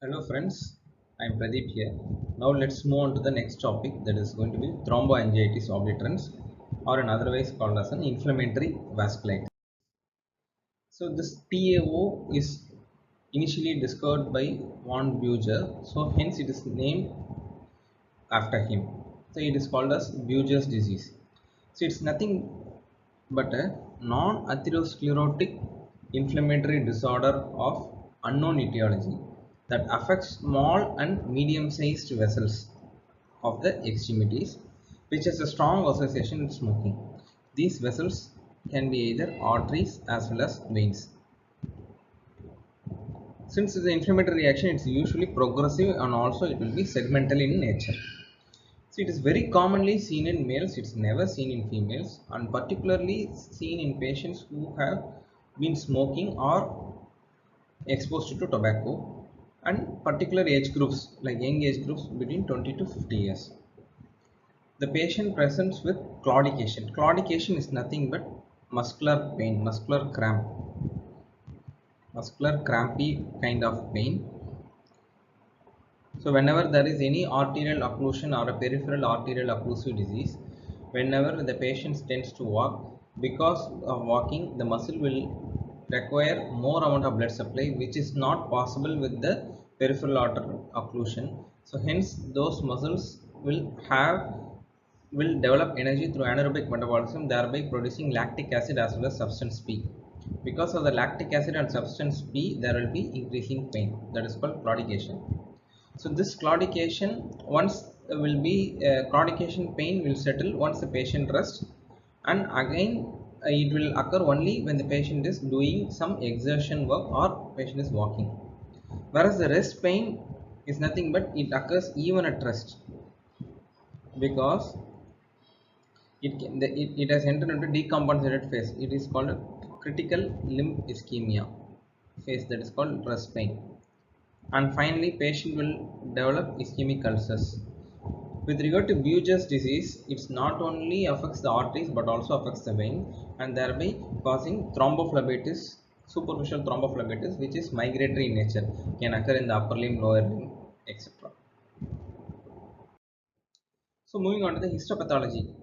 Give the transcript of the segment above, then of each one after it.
Hello friends, I am Pradeep here. Now let's move on to the next topic, that is going to be thromboangiitis obliterans, or in otherwise called as an inflammatory vasculitis. So this TAO is initially discovered by von Bucher, so hence it is named after him. So it is called as Bucher's disease. So it's nothing but a non-atherosclerotic inflammatory disorder of unknown etiology that affects small and medium-sized vessels of the extremities, which has a strong association with smoking. These vessels can be either arteries as well as veins. Since the inflammatory reaction is usually progressive and also it will be segmental in nature. So it is very commonly seen in males, it's never seen in females, and particularly seen in patients who have been smoking or exposed to tobacco, and particular age groups like young age groups between 20 to 50 years. The patient presents with claudication. Claudication is nothing but muscular pain, muscular crampy kind of pain. So whenever there is any arterial occlusion or a peripheral arterial occlusive disease, whenever the patient tends to walk, because of walking, the muscle will require more amount of blood supply, which is not possible with the peripheral arterial occlusion. So hence those muscles will develop energy through anaerobic metabolism, thereby producing lactic acid as well as substance P. Because of the lactic acid and substance P, there will be increasing pain. That is called claudication. So this claudication claudication pain will settle once the patient rests, and again it will occur only when the patient is doing some exertion work or patient is walking. Whereas the rest pain is nothing but it occurs even at rest, because it has entered into decompensated phase. It is called a critical limb ischemia phase, that is called rest pain. And finally patient will develop ischemic ulcers. With regard to Buerger's disease, it not only affects the arteries but also affects the vein, and thereby causing thrombophlebitis, superficial thrombophlebitis, which is migratory in nature, can occur in the upper limb, lower limb, etc. So moving on to the histopathology.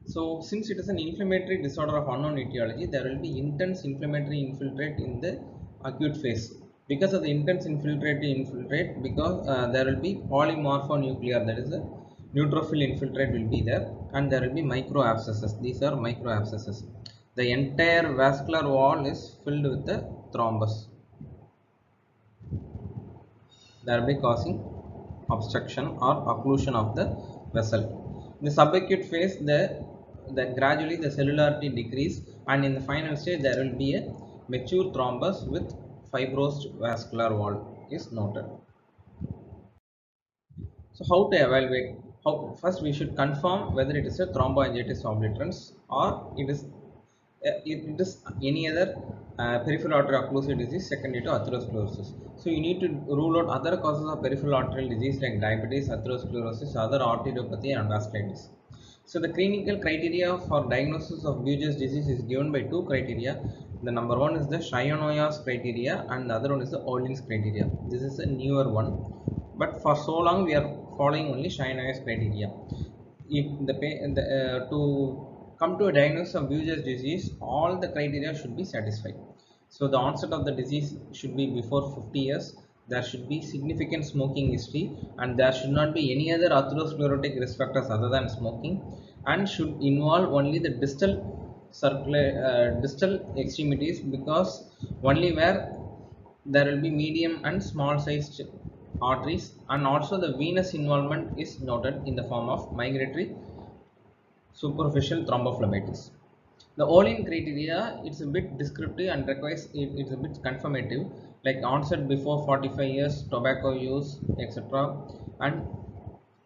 So since it is an inflammatory disorder of unknown etiology, there will be intense inflammatory infiltrate in the acute phase. Because of the intense infiltrate, because there will be polymorphonuclear, that is a neutrophil infiltrate will be there, and there will be micro abscesses. These are micro abscesses. The entire vascular wall is filled with the thrombus, thereby causing obstruction or occlusion of the vessel. In the subacute phase, the gradually the cellularity decrease, and in the final stage there will be a mature thrombus with fibrosed vascular wall is noted. So how to evaluate? How first we should confirm whether it is a thromboangiitis obliterans or it is any other peripheral arterial occlusive disease secondary to atherosclerosis. So you need to rule out other causes of peripheral arterial disease like diabetes, atherosclerosis, other arteriopathy, and vasculitis. So the clinical criteria for diagnosis of Buerger's disease is given by two criteria. The number one is the Shionoya's criteria, and the other one is the Orleans criteria. This is a newer one, but for so long we are following only Shionoya's criteria. If to come to a diagnosis of Buerger's disease, all the criteria should be satisfied. So the onset of the disease should be before 50 years. There should be significant smoking history, and there should not be any other atherosclerotic risk factors other than smoking, and should involve only the distal extremities, because only where there will be medium and small sized arteries, and also the venous involvement is noted in the form of migratory superficial thrombophlebitis. The Olin criteria, it's a bit descriptive and it's a bit confirmative, like onset before 45 years, tobacco use, etc. And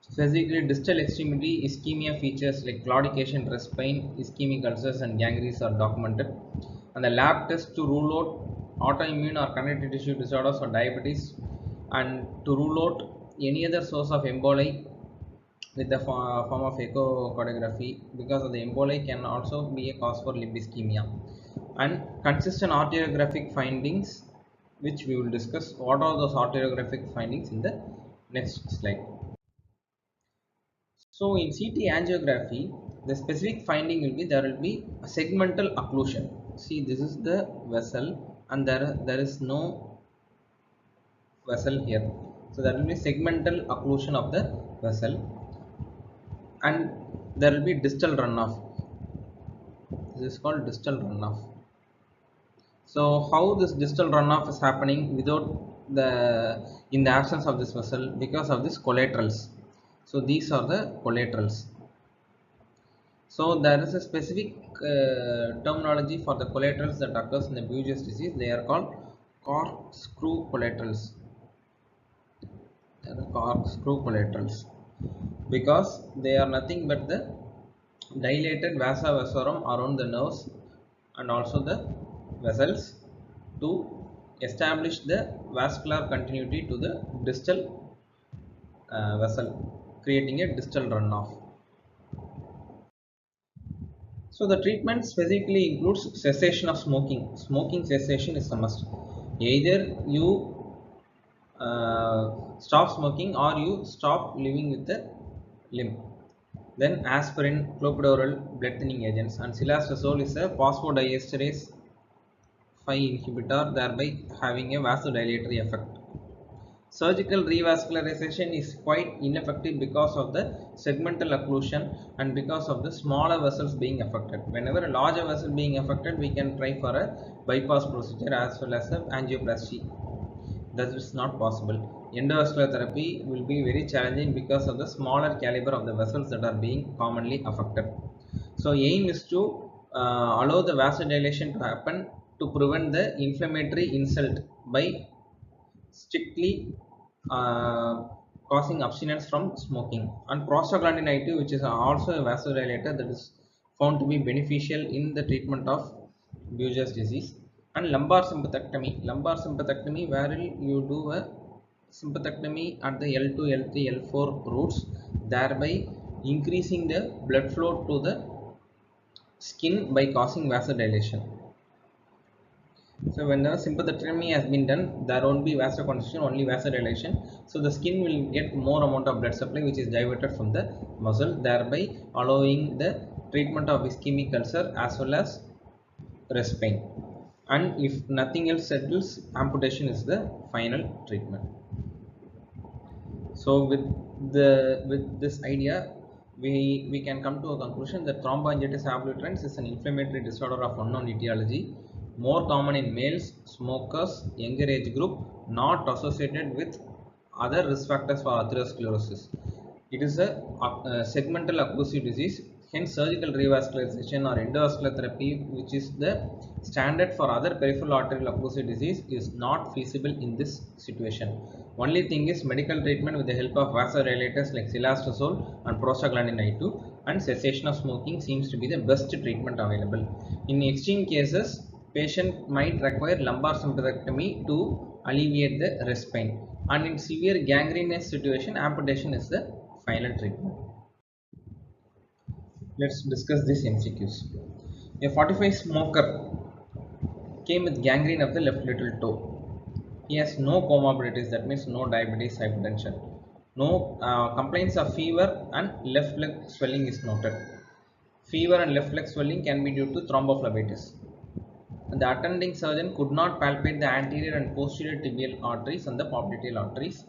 specifically distal extremity ischemia features like claudication, rest pain, ischemic ulcers, and gangrenes are documented. And the lab test to rule out autoimmune or connective tissue disorders or diabetes, and to rule out any other source of emboli with the form of echocardiography, because of the emboli can also be a cause for limb ischemia, and consistent arteriographic findings which we will discuss what are those arteriographic findings in the next slide. So in CT angiography, the specific finding will be there will be a segmental occlusion. See, this is the vessel and there is no vessel here. So there will be segmental occlusion of the vessel and there will be distal runoff. This is called distal runoff. So how this distal runoff is happening without the in the absence of this vessel? Because of this collaterals. So these are the collaterals. So there is a specific terminology for the collaterals that occurs in the Buerger's disease. They are called corkscrew collaterals. They are corkscrew collaterals because they are nothing but the dilated vasa vasorum around the nerves and also the vessels to establish the vascular continuity to the distal vessel, creating a distal runoff. So the treatment specifically includes cessation of smoking. Smoking cessation is a must. Either you stop smoking or you stop living with the limb. Then aspirin, clopidogrel, blood thinning agents, and cilostazol is a phosphodiesterase 5 inhibitor, thereby having a vasodilatory effect. Surgical revascularization is quite ineffective because of the segmental occlusion and because of the smaller vessels being affected. Whenever a larger vessel being affected, we can try for a bypass procedure as well as a angioplasty. That is not possible. Endovascular therapy will be very challenging because of the smaller caliber of the vessels that are being commonly affected. So aim is to allow the vasodilation to happen to prevent the inflammatory insult by strictly causing abstinence from smoking. And prostaglandin I2, which is also a vasodilator, that is found to be beneficial in the treatment of Buerger's disease. And lumbar sympathectomy where you do a sympathectomy at the L2, L3, L4 roots, thereby increasing the blood flow to the skin by causing vasodilation. So when the sympathectomy has been done, there won't be vasoconstriction, only vasodilation. So the skin will get more amount of blood supply which is diverted from the muscle, thereby allowing the treatment of ischemic ulcer as well as rest pain. And if nothing else settles, amputation is the final treatment. So with this idea, we can come to a conclusion that thromboangiitis obliterans is an inflammatory disorder of unknown etiology, more common in males, smokers, younger age group, not associated with other risk factors for atherosclerosis. It is a segmental occlusive disease. Hence, surgical revascularization or endovascular therapy, which is the standard for other peripheral arterial occlusive disease, is not feasible in this situation. Only thing is medical treatment with the help of vasodilators like cilostazol and prostaglandin I2 and cessation of smoking seems to be the best treatment available. In extreme cases, patient might require lumbar sympathectomy to alleviate the rest pain, and in severe gangrenous situation, amputation is the final treatment. Let's discuss these MCQs. A 45 smoker came with gangrene of the left little toe. He has no comorbidities, that means no diabetes, hypertension. No complaints of fever and left leg swelling is noted. Fever and left leg swelling can be due to thrombophlebitis. The attending surgeon could not palpate the anterior and posterior tibial arteries and the popliteal arteries,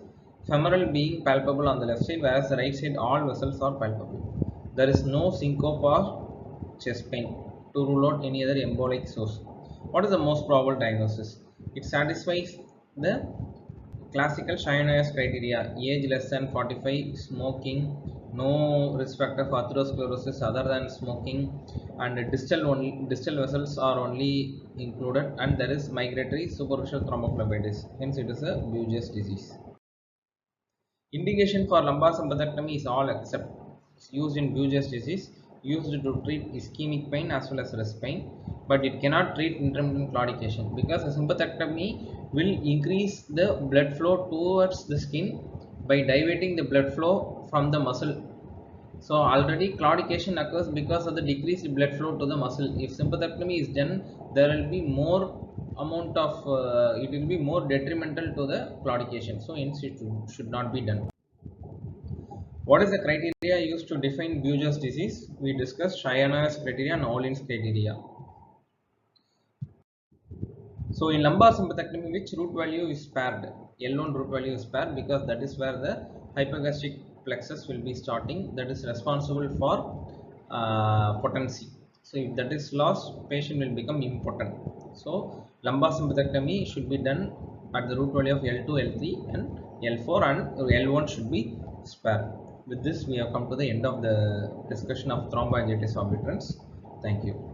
femoral being palpable on the left side, whereas the right side all vessels are palpable. There is no syncope or chest pain to rule out any other embolic source. What is the most probable diagnosis? It satisfies the classical Shinoy's criteria: age less than 45, smoking, no risk factor for atherosclerosis other than smoking, and distal vessels are only included, and there is migratory superficial thrombophlebitis. Hence, it is a Buerger's disease. Indication for lumbar sympathectomy is all except used in Buerger's disease, used to treat ischemic pain as well as rest pain, but it cannot treat intermittent claudication because a sympathectomy will increase the blood flow towards the skin by diverting the blood flow from the muscle. So already claudication occurs because of the decreased blood flow to the muscle. If sympathectomy is done, there will be more amount of it will be more detrimental to the claudication, so hence it should not be done. What is the criteria used to define Buerger's disease? We discussed Shayana's criteria and Olin's criteria. So in lumbar sympathectomy, which root value is spared? L1 root value is spared because that is where the hypogastric plexus will be starting, that is responsible for potency. So if that is lost, patient will become impotent. So lumbar sympathectomy should be done at the root value of L2, L3 and L4, and L1 should be spared. With this we have come to the end of the discussion of thromboangiitis obliterans. Thank you.